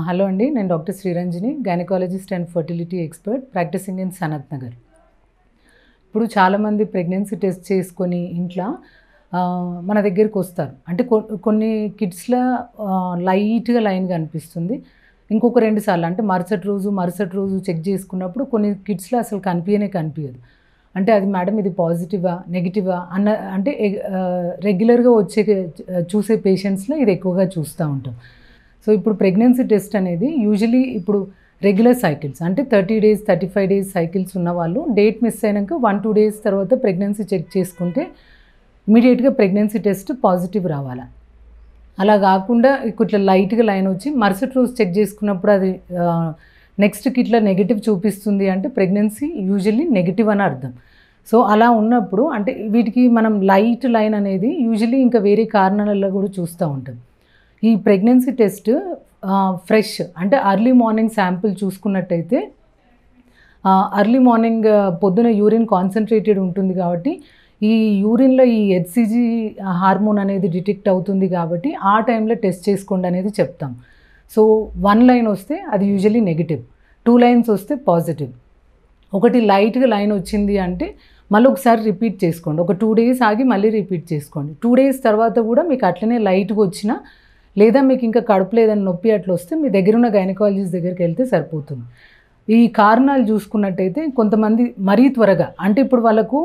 Hello అండి, నేను doctor Sriranjani, gynaecologist and fertility expert practising in Sanath Nagar. ఇప్పుడు చాలామంది ప్రెగ్నెన్సీ టెస్ట్ చేసుకొని ఇంట్లో మన దగ్గరికి వస్తారు. అంటే కొన్ని కిడ్స్లో లైట్గా లైన్ కనిపిస్తుంది, ఇంకొక 2 సార్లు అంటే మరుసటి రోజు చెక్ చేసుకున్నప్పుడు కొన్ని కిడ్స్లో అసలు కనిపించదు. అంటే అది మేడం ఇది పాజిటివా నెగిటివా అన్న అంటే రెగ్యులర్గా చూసే పేషెంట్స్లో ఇది ఎక్కువగా చూస్తూ ఉంటాం. సో ఇప్పుడు ప్రెగ్నెన్సీ టెస్ట్ అనేది యూజువలీ ఇప్పుడు రెగ్యులర్ సైకిల్స్ అంటే 30 days 35 days సైకిల్స్ ఉన్న వాళ్ళు డేట్ మిస్ అయినాక 1-2 days తర్వాత ప్రెగ్నెన్సీ చెక్ చేసుకుంటే ఇమీడియట్గా ప్రెగ్నెన్సీ టెస్ట్ పాజిటివ్ రావాలి. అలా కాకుండా ఇట్లా లైట్గా లైన్ వచ్చి మరుసటి రోజు చెక్ చేసుకున్నప్పుడు అది నెక్స్ట్కి ఇట్లా నెగిటివ్ చూపిస్తుంది అంటే ప్రెగ్నెన్సీ యూజువల్లీ నెగిటివ్ అని అర్థం. సో అలా ఉన్నప్పుడు అంటే వీటికి మనం లైట్ లైన్ అనేది యూజువల్లీ ఇంకా వేరే కారణాలలో కూడా చూస్తూ ఉంటాం. ఈ ప్రెగ్నెన్సీ టెస్ట్ ఫ్రెష్ అంటే అర్లీ మార్నింగ్ శాంపిల్ చూసుకున్నట్టయితే అర్లీ మార్నింగ్ పొద్దున యూరిన్ కాన్సన్ట్రేటెడ్ ఉంటుంది కాబట్టి ఈ యూరిన్లో ఈ హెచ్సిజి హార్మోన్ అనేది డిటెక్ట్ అవుతుంది కాబట్టి ఆ టైంలో టెస్ట్ చేసుకోండి అనేది చెప్తాం. సో 1 లైన్ వస్తే అది యూజువల్లీ నెగిటివ్, 2 lines వస్తే పాజిటివ్. ఒకటి లైట్గా లైన్ వచ్చింది అంటే మళ్ళీ ఒకసారి రిపీట్ చేసుకోండి, ఒక 2 days ఆగి మళ్ళీ రిపీట్ చేసుకోండి. 2 days తర్వాత కూడా మీకు అట్లనే లైట్గా వచ్చినా లేదా మీకు ఇంకా కడుపు లేదని నొప్పి అట్లా వస్తే మీ దగ్గర ఉన్న గైనకాలజిస్ట్ దగ్గరికి వెళ్తే సరిపోతుంది. ఈ కారణాలు చూసుకున్నట్టయితే కొంతమంది మరీ త్వరగా అంటే ఇప్పుడు వాళ్ళకు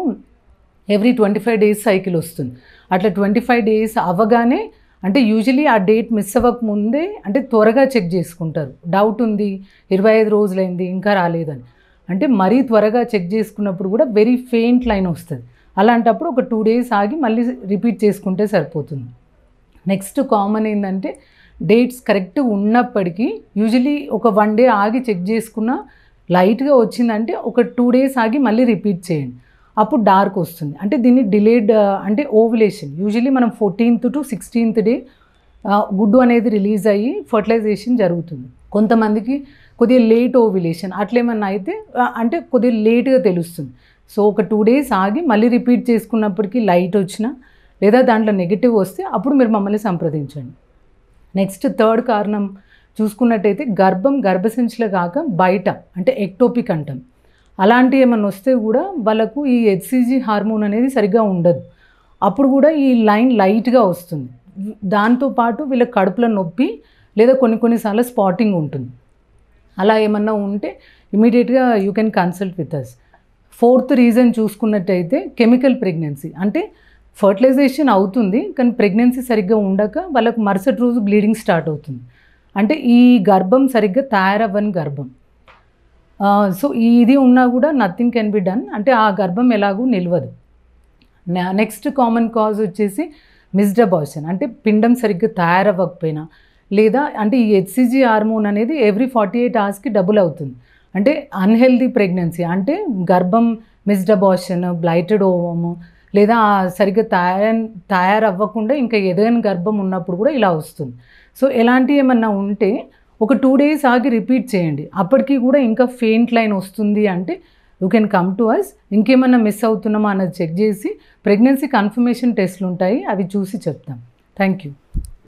ఎవ్రీ 25 days సైకిల్ వస్తుంది, అట్లా 25 days అవ్వగానే అంటే యూజువలీ ఆ డేట్ మిస్ అవ్వకముందే అంటే త్వరగా చెక్ చేసుకుంటారు. డౌట్ ఉంది 25 రోజులైంది ఇంకా రాలేదని అంటే మరీ త్వరగా చెక్ చేసుకున్నప్పుడు కూడా వెరీ ఫెయింట్ లైన్ వస్తుంది. అలాంటప్పుడు ఒక 2 days ఆగి మళ్ళీ రిపీట్ చేసుకుంటే సరిపోతుంది. నెక్స్ట్ కామన్ ఏంటంటే డేట్స్ కరెక్ట్ ఉన్నప్పటికీ యూజువలీ ఒక 1 day ఆగి చెక్ చేసుకున్న లైట్గా వచ్చిందంటే ఒక 2 days ఆగి మళ్ళీ రిపీట్ చేయండి, అప్పుడు డార్క్ వస్తుంది. అంటే దీన్ని డిలేడ్ అంటే ఓవులేషన్ యూజువలీ మనం 14th to 16th day గుడ్డు అనేది రిలీజ్ అయ్యి ఫర్టిలైజేషన్ జరుగుతుంది. కొంతమందికి కొద్దిగా లేట్ ఓవులేషన్ అట్లేమన్నా అయితే అంటే కొద్దిగా లేట్గా తెలుస్తుంది. సో ఒక 2 days ఆగి మళ్ళీ రిపీట్ చేసుకున్నప్పటికీ లైట్ వచ్చినా లేదా దాంట్లో నెగిటివ్ వస్తే అప్పుడు మీరు మమ్మల్ని సంప్రదించండి. నెక్స్ట్ థర్డ్ కారణం చూసుకున్నట్టయితే గర్భసంచిలో కాక బయట అంటే ఎక్టోపిక్ అంటాం. అలాంటివి ఏమన్నా వస్తే కూడా వాళ్ళకు ఈ హెచ్సిజి హార్మోన్ అనేది సరిగ్గా ఉండదు, అప్పుడు కూడా ఈ లైన్ లైట్గా వస్తుంది. దాంతోపాటు వీళ్ళ కడుపులో నొప్పి లేదా కొన్నిసార్లు స్పాటింగ్ ఉంటుంది. అలా ఏమన్నా ఉంటే ఇమీడియట్గా you can consult with us. Fourth reason చూసుకున్నట్టయితే కెమికల్ ప్రెగ్నెన్సీ అంటే ఫర్టిలైజేషన్ అవుతుంది కానీ ప్రెగ్నెన్సీ సరిగ్గా ఉండక వాళ్ళకు మరుసటి రోజు బ్లీడింగ్ స్టార్ట్ అవుతుంది. అంటే ఈ గర్భం సరిగ్గా తయారవ్వని గర్భం. సో ఇది ఉన్నా కూడా నథింగ్ కెన్ బి డన్, అంటే ఆ గర్భం ఎలాగూ నిలవదు. నెక్స్ట్ కామన్ కాజ్ వచ్చేసి మిస్డ్ అబార్షన్ అంటే పిండం సరిగ్గా తయారవ్వకపోయినా లేదా అంటే ఈ హెచ్సిజి హార్మోన్ అనేది ఎవ్రీ 48 hours డబుల్ అవుతుంది. అంటే అన్హెల్దీ ప్రెగ్నెన్సీ అంటే గర్భం మిస్డ్ అబార్షన్, బ్లైటెడ్ ఓవమ్ లేదా సరిగ్గా తయారవ్వకుండా ఇంకా ఎదగని గర్భం ఉన్నప్పుడు కూడా ఇలా వస్తుంది. సో ఎలాంటివి ఏమన్నా ఉంటే ఒక 2 days ఆగి రిపీట్ చేయండి, అప్పటికీ కూడా ఇంకా ఫెయింట్ లైన్ వస్తుంది అంటే you can come to us. ఇంకేమన్నా మిస్ అవుతున్నామా అన్నది చెక్ చేసి ప్రెగ్నెన్సీ కన్ఫర్మేషన్ టెస్ట్లు ఉంటాయి, అవి చూసి చెప్తాం. Thank you.